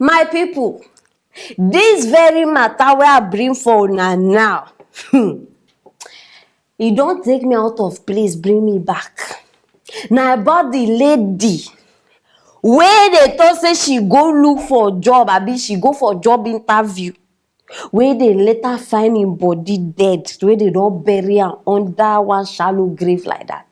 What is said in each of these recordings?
My people, this very matter where I bring for now, e don't take me out of place, bring me back. Now about the lady where they thought say she go look for job, abi she go for job interview, where they later find him body dead, where they don't bury am under one shallow grave like that.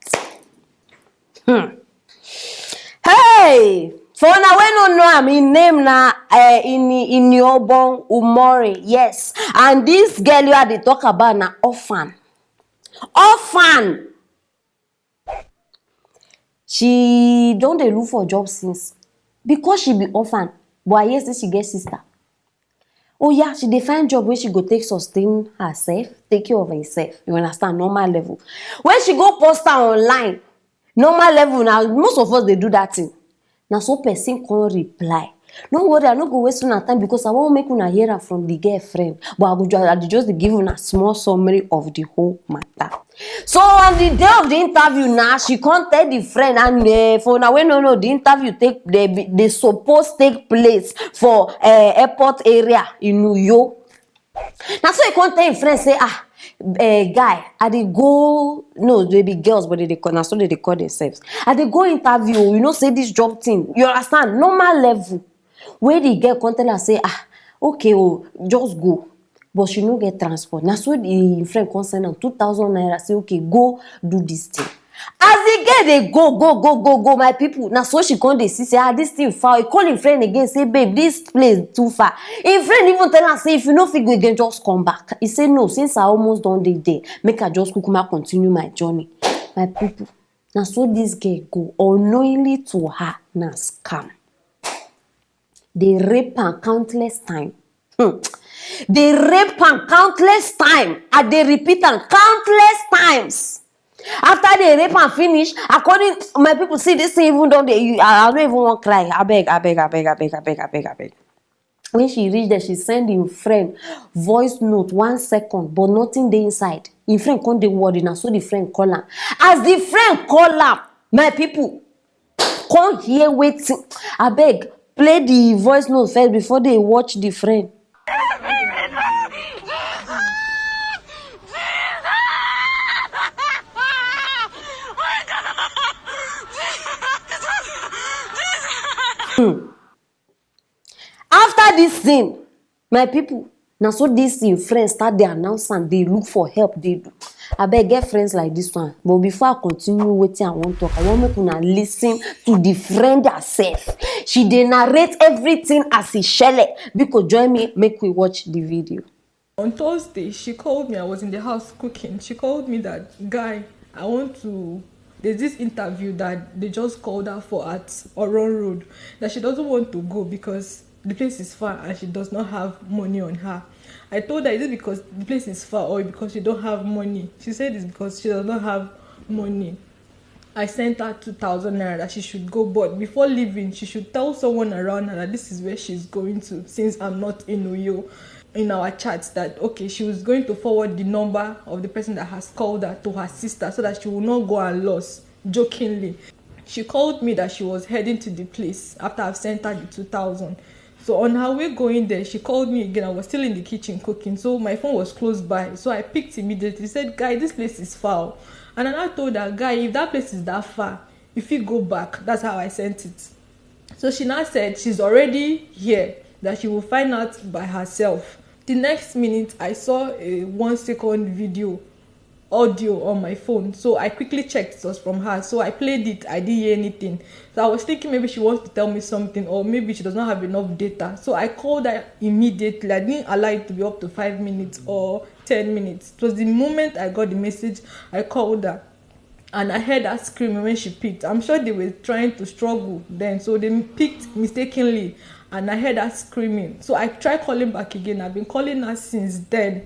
Hey, for now we no know am, him name na Iniobon Umori, yes. And this girl you dey talk about na orphan. She don dey look for job since, because she be orphan, but I hear say she get sister. Oh yeah, she dey find job where she go take sustain herself, take care of herself, you understand, normal level. When she go post her online, normal level, now most of us dey do that thing. Now so person come reply, no worry, I no go waste una time because I wan make una hear am from the girlfriend, but I go just give una small summary of the whole matter. So on the day of the interview now, she come tell the friend, and for now we no know, the interview they suppose take place for airport area in New York. Now so he come tell him friend say, guy, I dey go, no, they be girls, but they call, now so they call themselves. I dey go interview, you know, say this job thing, you understand, normal level. Where the girl come tell her say, okay, oh, just go. But she no get transport. Now so the friend come send am 2,000 naira, say, okay, go do this thing. As the girl dey go, my people. Now so she come dey see, say, this thing far. He call him friend again, say, babe, this place too far. Him friend even tell her, say, if you no fit go again, just come back. He say, no, since I almost done dey there, make I just kukuma continue my journey. My people. Now so this girl go unknowingly to her, na scam. They rape am countless time. They rape am countless time. And they repeat am countless times. After they rape am finish, according my people, see this thing, even though I don't even want to cry. I beg. When she reach there, she send him friend voice note 1 second, but nothing dey inside. Him friend come dey worry, now so the friend call am. As the friend call am, my people, come hear waiting. I beg, play the voice note first before they watch the friend. After this thing, my people, now so this thing, friends start the announcement, they look for help, they do. I beg, get friends like this one. But before I continue waiting, I want to talk. I want make una listen to the friend herself. She dey narrate everything as e shele. Because join me, make we watch the video. On Thursday, she called me. I was in the house cooking. She called me that, guy, I want to... There's this interview that they just called her for at Oron Road. That she doesn't want to go because the place is far and she does not have money on her. I told her, is it because the place is far or because she don't have money? She said it's because she does not have money. I sent her 2,000 naira that she should go, but before leaving, she should tell someone around her that this is where she's going to, since I'm not in Uyo. In our chats that, okay, she was going to forward the number of the person that has called her to her sister so that she will not go and lose, jokingly. She called me that she was heading to the place after I've sent her the 2,000. So on her way going there, she called me again. I was still in the kitchen cooking, so my phone was close by. So I picked immediately, said, guy, this place is far. And then I told her, guy, if that place is that far, if you go back, that's how I sent it. So she now said she's already here, that she will find out by herself. The next minute, I saw a 1 second video, audio on my phone. So I quickly checked it was from her. So I played it. I didn't hear anything. So I was thinking maybe she wants to tell me something, or maybe she does not have enough data. So I called her immediately. I didn't allow it to be up to 5 minutes or 10 minutes. It was the moment I got the message, I called her. And I heard her screaming when she picked. I'm sure they were trying to struggle then. So they picked mistakenly. And I heard her screaming. So I tried calling back again. I've been calling her since then.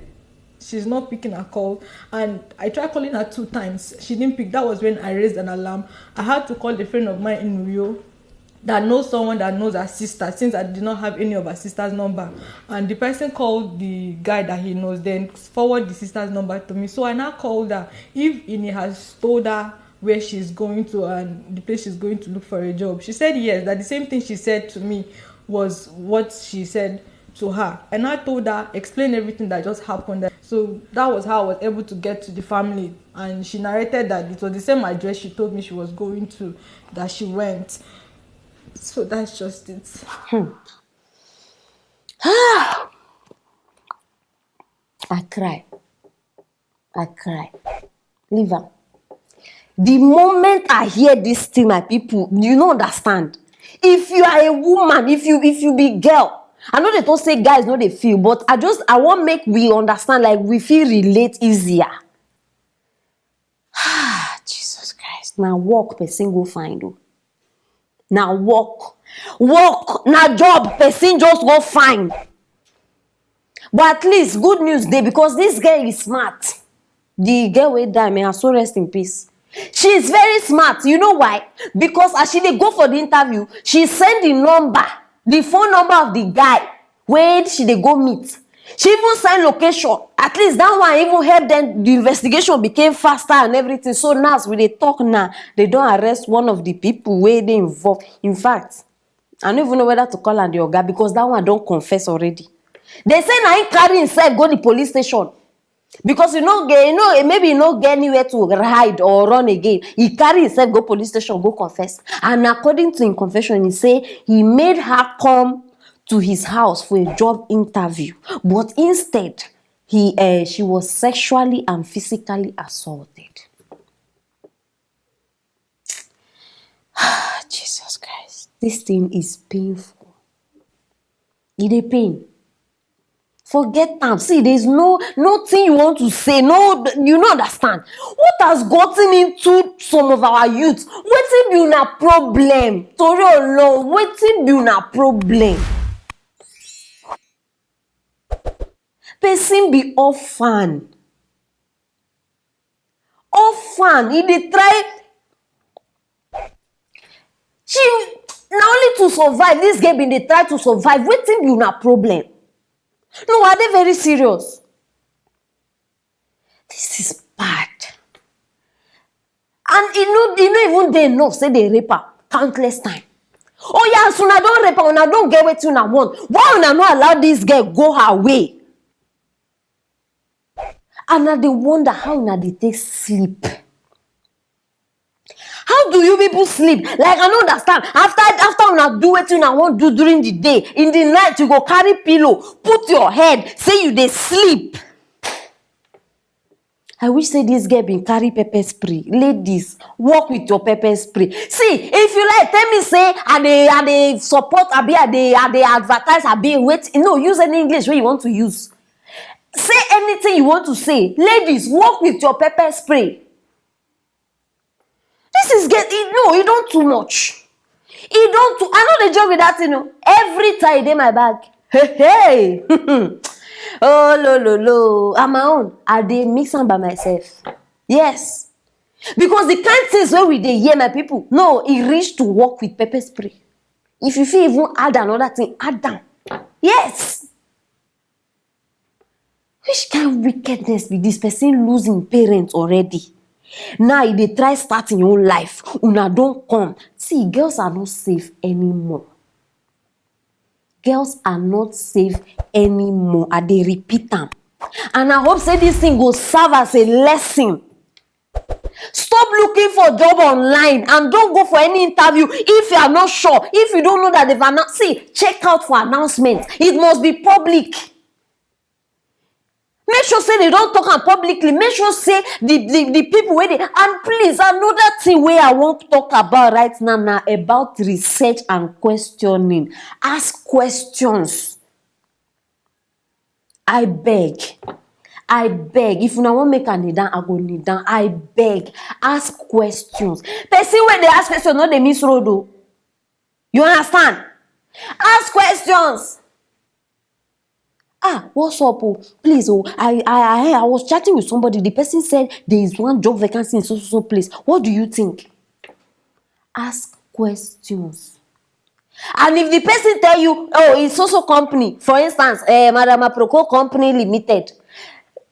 She's not picking her call. And I tried calling her 2 times. She didn't pick. That was when I raised an alarm. I had to call a friend of mine in Rio that knows someone that knows her sister, since I did not have any of her sister's number. And the person called the guy that he knows, then forward the sister's number to me. So I now called her. If Ini has told her where she's going to and the place she's going to look for a job. She said yes, that the same thing she said to me was what she said to her. And I told her, explain everything that just happened. So that was how I was able to get to the family. And she narrated that it was the same address she told me she was going to, that she went. So that's just it. I cry. Leave her. The moment I hear this thing, my people, you don't understand. If you are a woman, if you be girl, I know they don't say guys know they feel, but I want make we understand, like we feel relate easier. Jesus Christ. Now walk person go find you. Now walk. Now job person just go find. But at least good news dey, because this girl is smart. The girl wey die, may her soul rest in peace. She is very smart. You know why? Because as she dey go for the interview, she send the phone number of the guy wey she dey go meet. She even send location. At least that one even help them. The investigation became faster and everything. So now as we dey talk now, they don arrest one of the people wey dey involved. In fact, I don't even know whether to call am the oga, because that one don confess already. They say na him carry himself go the police station. Because maybe you no get anywhere to hide or run again. He carry himself go police station, go confess. And according to his confession, he say he made her come to his house for a job interview. But instead, she was sexually and physically assaulted. Jesus Christ. This thing is painful. It dey pain. Forget am. See, there's nothing you want to say. No, you don't understand. What has gotten into some of our youth? Wetin be una problem? Tori Olohun, wetin be una problem? Person be orphan. He dey try. Na only to survive. This girl bin dey try to survive. Wetin be una problem? No, are they very serious? This is bad. And you know even they enough say they rape her countless times. Oh yeah, so una don't rape her, una don't get wetin una want. Why una not allow this girl go her way? And now they wonder how una dey take sleep. How do you people sleep? Like, I don't understand. After una do wetin una want do during the day, in the night you go carry pillow, put your head, say you dey sleep. I wish say this girl bin carry pepper spray. Ladies, work with your pepper spray. See, if you like, tell me say I dey support, I dey advertise, no, use any English wey you want to use. Say anything you want to say. Ladies, work with your pepper spray. This is you don't too much. I know the job with that, Every time in my bag. Hey. Oh, lo. On my own. I dey mix am by myself. Yes. Because the kind things where we dey hear, my people, no, it reach to work with pepper spray. If you feel even add another thing, add them. Yes. Which kind of wickedness be this person losing parents already? Now they try starting your own life. Una don't come. See, girls are not safe anymore. Girls are not safe anymore. And they repeat them. And I hope say this thing will serve as a lesson. Stop looking for a job online and don't go for any interview if you are not sure. If you don't know that they've announced, check out for announcements. It must be public. Make sure say they don't talk am publicly. Make sure say the people where they, and please, another thing where I want to talk about right now about research and questioning. Ask questions. I beg. If you don't want make a kneel down, I go kneel down. I beg. Ask questions. Person when they ask questions, not they miss road though. You understand? Ask questions. What's up? Please, I was chatting with somebody. The person said there is one job vacancy in so place. What do you think? Ask questions. And if the person tell you, it's so company, for instance, Madam Aproko Company Limited,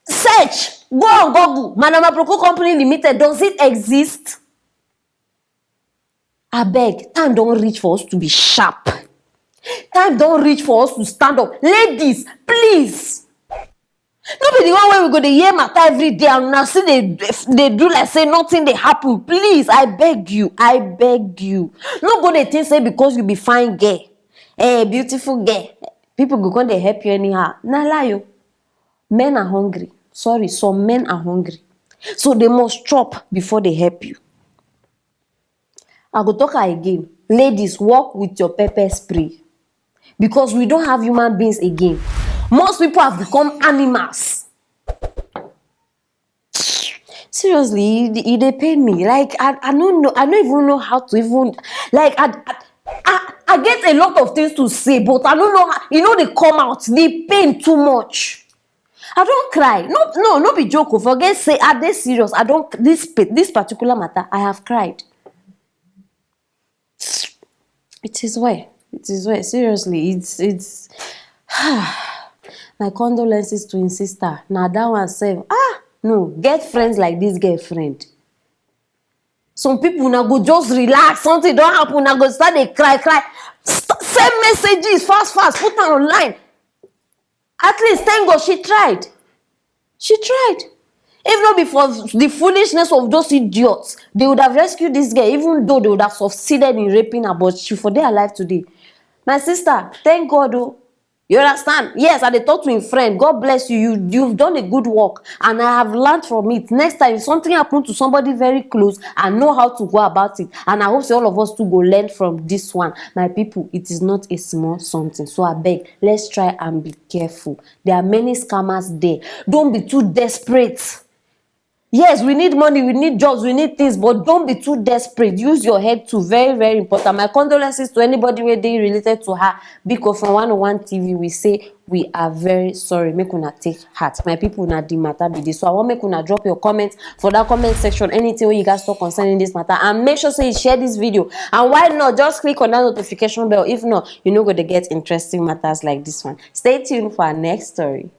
search, go on Google, Madam Aproko Company Limited, does it exist? I beg, time don't reach for us to be sharp. Time don't reach for us to stand up. Ladies, please. No be the one where we go to hear matter every day and now see they do like say nothing they happen. Please, I beg you. No go dey think say because you be fine girl, beautiful girl, people go come dey help you anyhow. Na lie o. Men are hungry. Sorry, some men are hungry. So they must chop before they help you. I go talk again. Ladies, work with your pepper spray. Because we don't have human beings again. Most people have become animals. Seriously, they pay me. Like, I don't know. I don't even know how to even... Like, I get a lot of things to say, but I don't know how... You know, they come out. They pain too much. I don't cry. No be joke. Forget say, are they serious? I don't... This particular matter, I have cried. It is well. Seriously, it's my condolences to his sister. Now that one say, no, get friends like this girlfriend. Some people now go just relax, something don't happen, now go start they cry. Send messages fast, put them online. At least thank God she tried. If not before the foolishness of those idiots, they would have rescued this girl, even though they would have succeeded in raping her, but she for their alive today. My sister, thank God, oh. You understand? Yes, I dey talk to a friend. God bless you. You've done a good work, and I have learned from it. Next time, if something happens to somebody very close, I know how to go about it. And I hope all of us to go learn from this one. My people, it is not a small something. So I beg, let's try and be careful. There are many scammers there. Don't be too desperate. Yes, we need money, we need jobs, we need things, but don't be too desperate. Use your head too. Very, very important. My condolences to anybody where they related to her. Because from 101 TV, we say we are very sorry. Make una take heart. My people, na the matter be this. So I want make una drop your comments for that comment section. Anything where you guys talk concerning this matter, and make sure say you share this video. And why not? Just click on that notification bell. If not, you're not going to get interesting matters like this one. Stay tuned for our next story.